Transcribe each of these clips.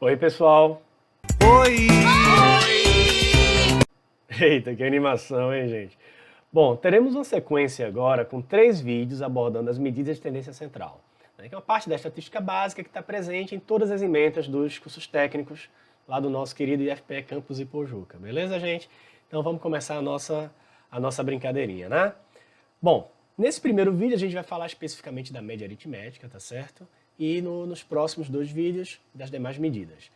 Oi, pessoal! Oi! Eita, que animação, hein, gente? Bom, teremos uma sequência agora com 3 vídeos abordando as medidas de tendência central, né, que é uma parte da estatística básica que está presente em todas as ementas dos cursos técnicos lá do nosso querido IFPE Campus Ipojuca, beleza, gente? Então vamos começar a nossa brincadeirinha, né? Bom, nesse primeiro vídeo a gente vai falar especificamente da média aritmética, tá certo? E nos próximos 2 vídeos das demais medidas.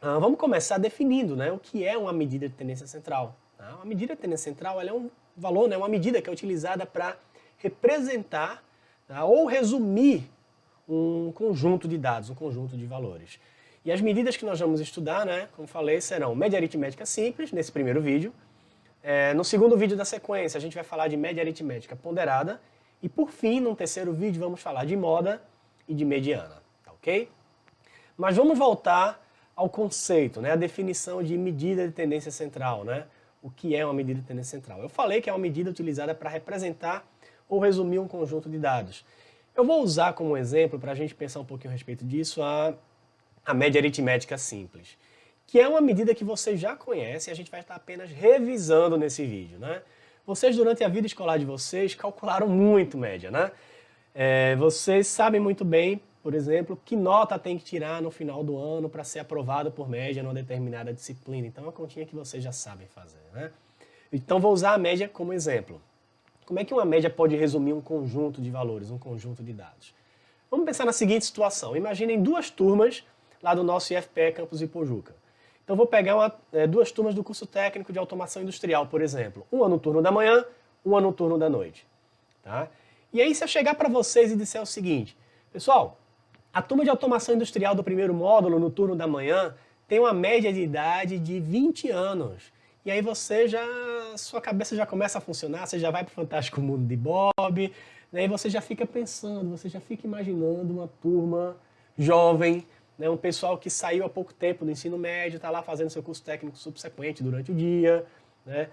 Vamos começar definindo, né, o que é uma medida de tendência central. Tá? Uma medida de tendência central ela é um valor, né, uma medida que é utilizada para representar, tá, ou resumir um conjunto de dados, um conjunto de valores. E as medidas que nós vamos estudar, né, como falei, serão média aritmética simples, nesse primeiro vídeo. No segundo vídeo da sequência, a gente vai falar de média aritmética ponderada. E por fim, num terceiro vídeo, vamos falar de moda e de mediana. Tá ok? Mas vamos voltar ao conceito, né, a definição de medida de tendência central, né? O que é uma medida de tendência central? Eu falei que é uma medida utilizada para representar ou resumir um conjunto de dados. Eu vou usar como exemplo, para a gente pensar um pouquinho a respeito disso, a média aritmética simples, que é uma medida que vocês já conhecem e a gente vai estar apenas revisando nesse vídeo, né? Vocês, durante a vida escolar de vocês, calcularam muito média, né? Vocês sabem muito bem, por exemplo, que nota tem que tirar no final do ano para ser aprovado por média numa determinada disciplina. Então é uma continha que vocês já sabem fazer, né? Então vou usar a média como exemplo. Como é que uma média pode resumir um conjunto de valores, um conjunto de dados? Vamos pensar na seguinte situação. Imaginem 2 turmas lá do nosso IFPE Campus Ipojuca. Então vou pegar 2 turmas do curso técnico de automação industrial, por exemplo. Uma no turno da manhã, uma no turno da noite. Tá? E aí se eu chegar para vocês e disser o seguinte, pessoal, a turma de automação industrial do primeiro módulo, no turno da manhã, tem uma média de idade de 20 anos. E aí sua cabeça já começa a funcionar, você já vai para o Fantástico Mundo de Bob, né, e você já fica pensando, você já fica imaginando uma turma jovem, né, um pessoal que saiu há pouco tempo do ensino médio, está lá fazendo seu curso técnico subsequente durante o dia, né?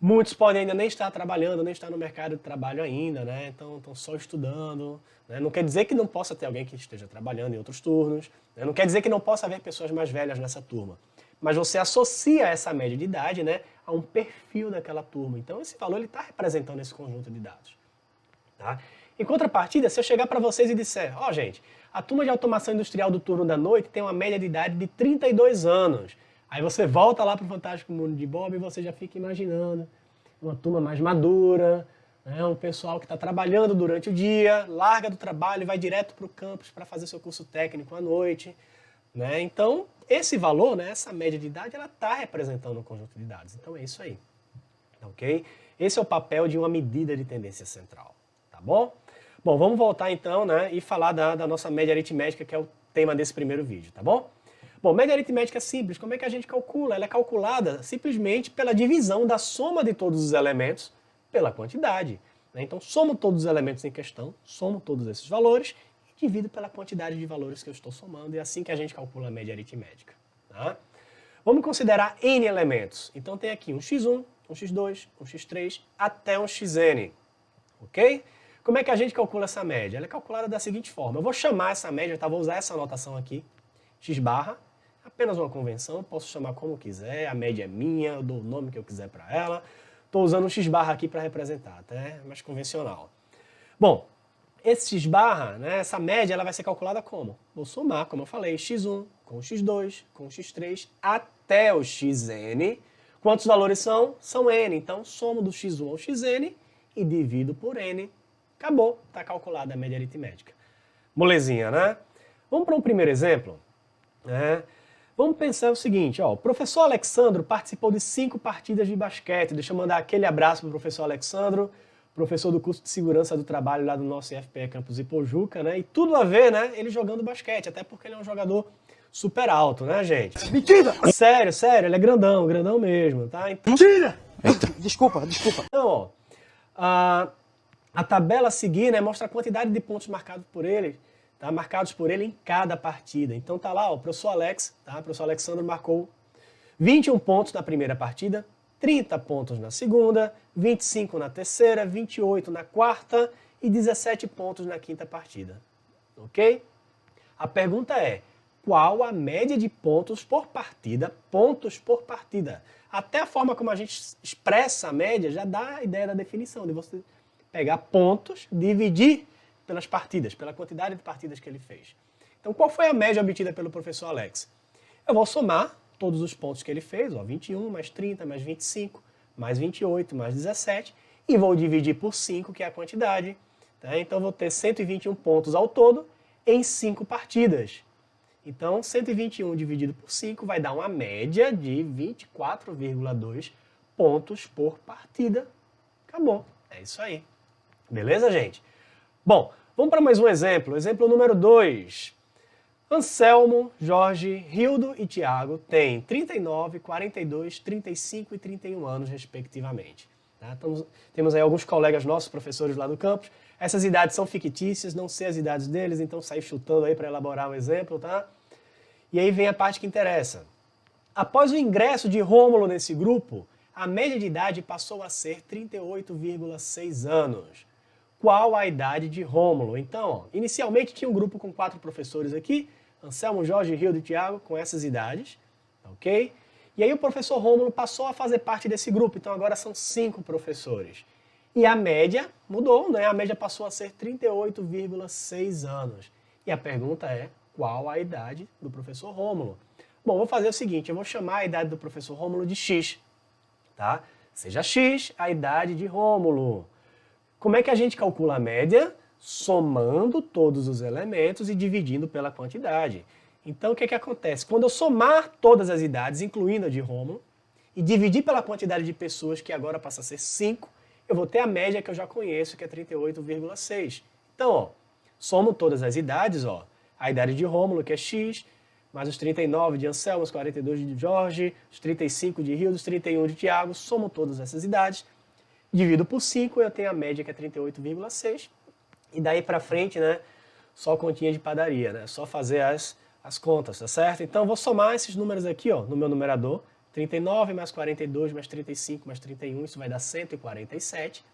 Muitos podem ainda nem estar trabalhando, nem estar no mercado de trabalho ainda, né? Então estão só estudando. Né? Não quer dizer que não possa ter alguém que esteja trabalhando em outros turnos. Né? Não quer dizer que não possa haver pessoas mais velhas nessa turma. Mas você associa essa média de idade, né, a um perfil daquela turma. Então esse valor está representando esse conjunto de dados. Tá? Em contrapartida, se eu chegar para vocês e disser, gente, a turma de automação industrial do turno da noite tem uma média de idade de 32 anos. Aí você volta lá para o Fantástico Mundo de Bob e você já fica imaginando uma turma mais madura, né, um pessoal que está trabalhando durante o dia, larga do trabalho e vai direto para o campus para fazer seu curso técnico à noite. Né? Então, esse valor, né, essa média de idade, ela está representando um conjunto de dados. Então é isso aí. Ok? Esse é o papel de uma medida de tendência central. Tá bom? Bom, vamos voltar então, né, e falar da nossa média aritmética, que é o tema desse primeiro vídeo, tá bom? Bom, média aritmética simples, como é que a gente calcula? Ela é calculada simplesmente pela divisão da soma de todos os elementos pela quantidade. Né? Então, somo todos os elementos em questão, somo todos esses valores e divido pela quantidade de valores que eu estou somando. E é assim que a gente calcula a média aritmética. Tá? Vamos considerar N elementos. Então, tem aqui um x1, um x2, um x3, até um xn. Ok? Como é que a gente calcula essa média? Ela é calculada da seguinte forma. Eu vou chamar essa média, tá? Vou usar essa anotação aqui, x barra. Apenas uma convenção, posso chamar como quiser, a média é minha, eu dou o nome que eu quiser para ela. Estou usando um x barra aqui para representar, até mais convencional. Bom, esse x barra, né, essa média, ela vai ser calculada como? Vou somar, como eu falei, x1 com x2 com x3 até o xn. Quantos valores são? São n, então somo do x1 ao xn e divido por n. Acabou, está calculada a média aritmética. Molezinha, né? Vamos para um primeiro exemplo? Vamos pensar o seguinte, o professor Alexandro participou de 5 partidas de basquete. Deixa eu mandar aquele abraço para o professor Alexandro, professor do curso de segurança do trabalho lá do nosso IFPE Campus Ipojuca, né? E tudo a ver, né, ele jogando basquete, até porque ele é um jogador super alto, né, gente? Mentira! Sério, ele é grandão, grandão mesmo, tá? Então, Mentira! Desculpa. Então, a tabela a seguir, né, mostra a quantidade de pontos marcados por ele, tá? Marcados por ele em cada partida. Então tá lá, o professor Alex, tá? O professor Alexandre marcou 21 pontos na primeira partida, 30 pontos na segunda, 25 na terceira, 28 na quarta e 17 pontos na quinta partida. Ok? A pergunta é, qual a média de pontos por partida, Até a forma como a gente expressa a média já dá a ideia da definição, de você pegar pontos, dividir pelas partidas, pela quantidade de partidas que ele fez. Então, qual foi a média obtida pelo professor Alex? Eu vou somar todos os pontos que ele fez, 21, mais 30, mais 25, mais 28, mais 17, e vou dividir por 5, que é a quantidade. Tá? Então, vou ter 121 pontos ao todo em 5 partidas. Então, 121 dividido por 5 vai dar uma média de 24,2 pontos por partida. Acabou. É isso aí. Beleza, gente? Bom, vamos para mais um exemplo. Exemplo número 2. Anselmo, Jorge, Rildo e Tiago têm 39, 42, 35 e 31 anos, respectivamente. Tá? Temos aí alguns colegas nossos, professores lá do campus. Essas idades são fictícias, não sei as idades deles, então saí chutando aí para elaborar um exemplo, tá? E aí vem a parte que interessa. Após o ingresso de Rômulo nesse grupo, a média de idade passou a ser 38,6 anos. Qual a idade de Rômulo? Então, ó, inicialmente tinha um grupo com 4 professores aqui, Anselmo, Jorge, Rildo e Tiago, com essas idades, ok? E aí o professor Rômulo passou a fazer parte desse grupo, então agora são 5 professores. E a média mudou, né? A média passou a ser 38,6 anos. E a pergunta é, qual a idade do professor Rômulo? Bom, vou fazer o seguinte, eu vou chamar a idade do professor Rômulo de X, tá? Seja X a idade de Rômulo. Como é que a gente calcula a média? Somando todos os elementos e dividindo pela quantidade. Então, o que acontece? Quando eu somar todas as idades, incluindo a de Rômulo, e dividir pela quantidade de pessoas, que agora passa a ser 5, eu vou ter a média que eu já conheço, que é 38,6. Então, ó, somo todas as idades, ó, a idade de Rômulo, que é X, mais os 39 de Anselmo, os 42 de Jorge, os 35 de Rildo, os 31 de Tiago, somo todas essas idades, divido por 5, eu tenho a média que é 38,6, e daí pra frente, né, só continha de padaria, né, só fazer as contas, tá certo? Então, eu vou somar esses números aqui, ó, no meu numerador, 39 mais 42 mais 35 mais 31, isso vai dar 147.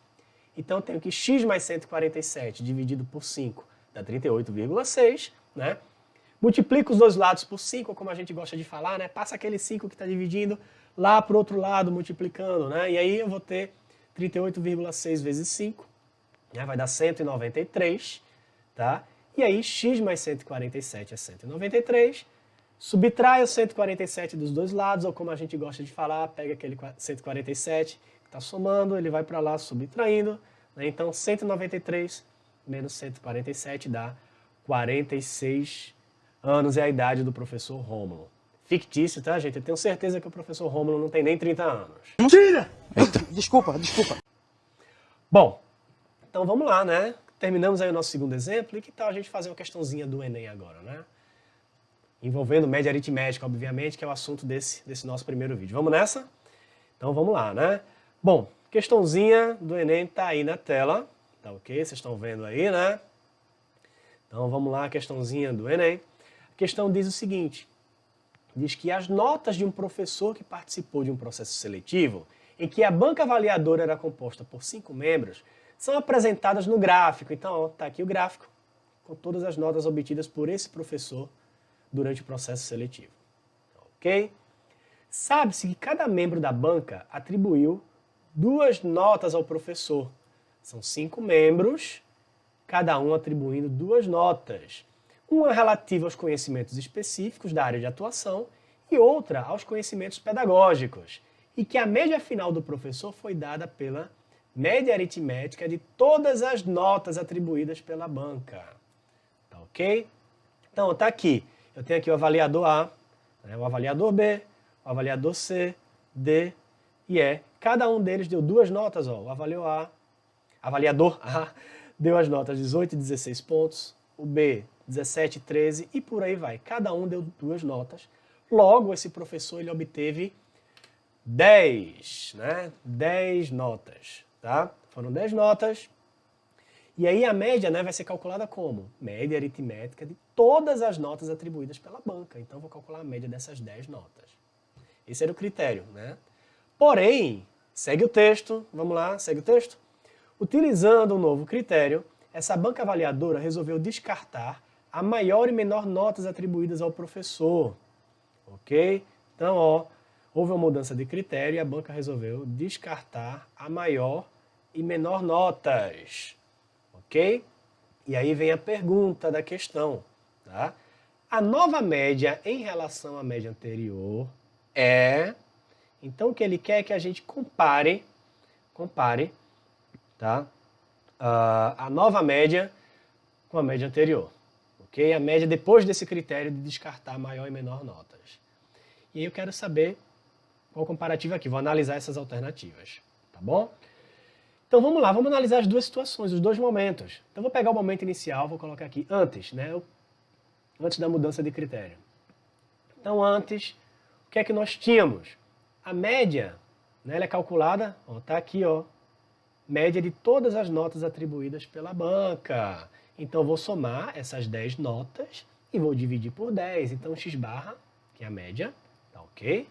Então, eu tenho que x mais 147 dividido por 5 dá 38,6, né? Multiplica os dois lados por 5, como a gente gosta de falar, né? Passa aquele 5 que está dividindo lá para o outro lado, multiplicando, né? E aí eu vou ter 38,6 vezes 5, né? Vai dar 193, tá? E aí x mais 147 é 193. Subtrai o 147 dos dois lados, ou como a gente gosta de falar, pega aquele 147 que está somando, ele vai para lá subtraindo, né? Então 193 menos 147 dá 46 anos, é a idade do professor Rômulo. Fictício, tá, gente? Eu tenho certeza que o professor Rômulo não tem nem 30 anos. Mentira! Desculpa. Bom, então vamos lá, né? Terminamos aí o nosso segundo exemplo, e que tal a gente fazer uma questãozinha do Enem agora, né? Envolvendo média aritmética, obviamente, que é o assunto desse nosso primeiro vídeo. Vamos nessa? Então vamos lá, né? Bom, questãozinha do Enem tá aí na tela, tá ok? Vocês estão vendo aí, né? Então vamos lá, a questãozinha do Enem. A questão diz o seguinte, diz que as notas de um professor que participou de um processo seletivo, em que a banca avaliadora era composta por 5 membros, são apresentadas no gráfico. Então, tá aqui o gráfico, com todas as notas obtidas por esse professor durante o processo seletivo. Ok? Sabe-se que cada membro da banca atribuiu 2 notas ao professor. São 5 membros, cada um atribuindo 2 notas. Uma relativa aos conhecimentos específicos da área de atuação e outra aos conhecimentos pedagógicos. E que a média final do professor foi dada pela média aritmética de todas as notas atribuídas pela banca. Tá ok? Então, tá aqui. Eu tenho aqui o avaliador A, né, o avaliador B, o avaliador C, D e E. Cada um deles deu 2 notas. Ó. O avaliador A deu as notas 18 e 16 pontos, o B 17 e 13 e por aí vai. Cada um deu 2 notas. Logo, esse professor ele obteve 10, né? 10 notas. Tá? Foram 10 notas. E aí a média, né, vai ser calculada como? Média aritmética de todas as notas atribuídas pela banca. Então, eu vou calcular a média dessas 10 notas. Esse era o critério, né? Porém, segue o texto. Vamos lá, segue o texto. Utilizando um novo critério, essa banca avaliadora resolveu descartar a maior e menor notas atribuídas ao professor, ok? Então, ó, houve uma mudança de critério e a banca resolveu descartar a maior e menor notas, ok? E aí vem a pergunta da questão, tá? A nova média em relação à média anterior é... Então, o que ele quer é que a gente compare, tá? A nova média com a média anterior, ok? A média depois desse critério de descartar maior e menor notas. E aí eu quero saber qual comparativo aqui, vou analisar essas alternativas, tá bom? Então vamos lá, vamos analisar as duas situações, os dois momentos. Então vou pegar o momento inicial, vou colocar aqui antes, né? Antes da mudança de critério. Então antes, o que é que nós tínhamos? A média, né, ela é calculada, ó, tá aqui, ó, média de todas as notas atribuídas pela banca. Então, eu vou somar essas 10 notas e vou dividir por 10. Então, x barra, que é a média, tá ok?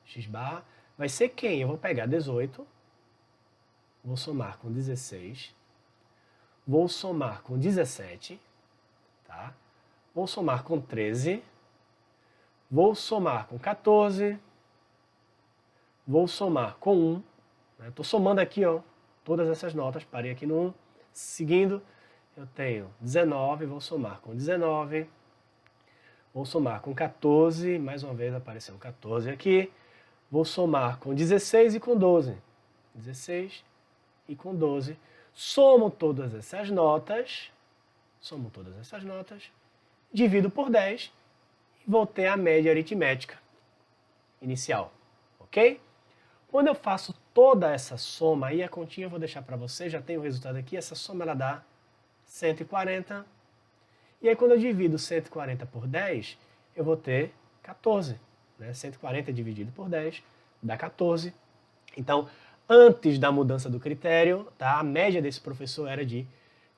X barra vai ser quem? Eu vou pegar 18, vou somar com 16, vou somar com 17, tá? Vou somar com 13, vou somar com 14, vou somar com 1, estou somando aqui, ó, todas essas notas, parei aqui no 1, seguindo, eu tenho 19, vou somar com 19, vou somar com 14, mais uma vez apareceu 14 aqui, vou somar com 16 e com 12, 16 e com 12, somo todas essas notas, divido por 10 e vou ter a média aritmética inicial, ok? Quando eu faço toda essa soma, aí a continha eu vou deixar para você, já tem o resultado aqui, essa soma ela dá 140. E aí quando eu divido 140 por 10, eu vou ter 14. Né? 140 dividido por 10 dá 14. Então, antes da mudança do critério, tá? A média desse professor era de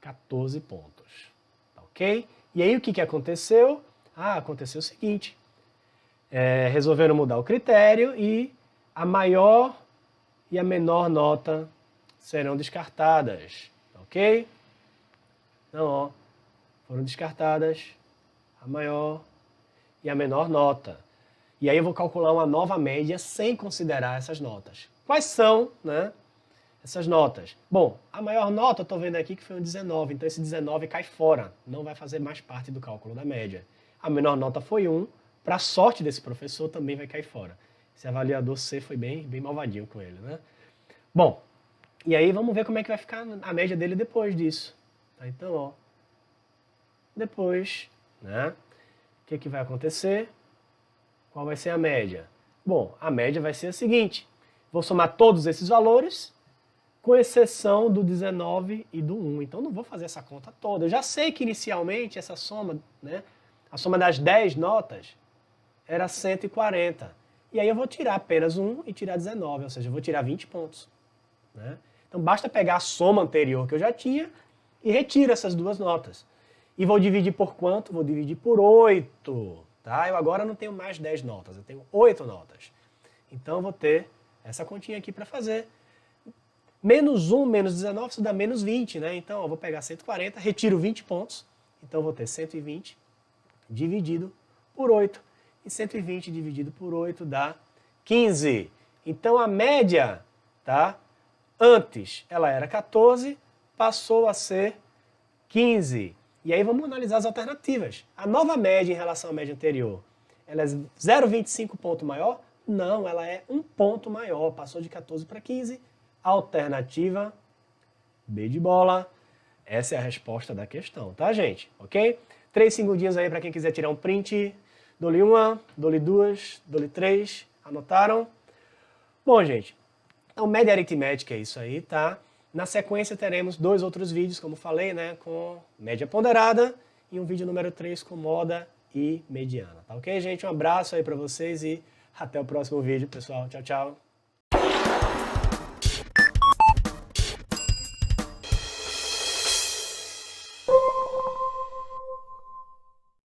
14 pontos. Tá ok? E aí o que aconteceu? Aconteceu o seguinte. Resolveram mudar o critério e a maior e a menor nota serão descartadas, ok? Então, ó, foram descartadas a maior e a menor nota. E aí eu vou calcular uma nova média sem considerar essas notas. Quais são, né, essas notas? Bom, a maior nota eu estou vendo aqui que foi um 19, então esse 19 cai fora, não vai fazer mais parte do cálculo da média. A menor nota foi 1, para a sorte desse professor também vai cair fora. Esse avaliador C foi bem malvadinho com ele, né? Bom, e aí vamos ver como é que vai ficar a média dele depois disso. Tá, então, ó, depois, né? O que vai acontecer? Qual vai ser a média? Bom, a média vai ser a seguinte. Vou somar todos esses valores, com exceção do 19 e do 1. Então, não vou fazer essa conta toda. Eu já sei que inicialmente essa soma, né? A soma das 10 notas era 140. E aí eu vou tirar apenas 1 e tirar 19, ou seja, eu vou tirar 20 pontos. Né? Então basta pegar a soma anterior que eu já tinha e retiro essas duas notas. E vou dividir por quanto? Vou dividir por 8. Tá? Eu agora não tenho mais 10 notas, eu tenho 8 notas. Então eu vou ter essa continha aqui para fazer. Menos 1 menos 19, isso dá menos 20. Né? Então eu vou pegar 140, retiro 20 pontos. Então eu vou ter 120 dividido por 8. E 120 dividido por 8 dá 15. Então a média, tá? Antes ela era 14, passou a ser 15. E aí vamos analisar as alternativas. A nova média em relação à média anterior, ela é 0,25 ponto maior? Não, ela é 1 ponto maior, passou de 14 para 15. Alternativa B de bola. Essa é a resposta da questão, tá, gente? Ok? 3 segundinhos aí para quem quiser tirar um print. Dou-lhe 1, dou-lhe 2, dou-lhe 3. Anotaram? Bom, gente, então média aritmética é isso aí, tá? Na sequência teremos 2 outros vídeos, como falei, né? Com média ponderada e um vídeo número 3 com moda e mediana, tá ok, gente? Um abraço aí para vocês e até o próximo vídeo, pessoal. Tchau, tchau.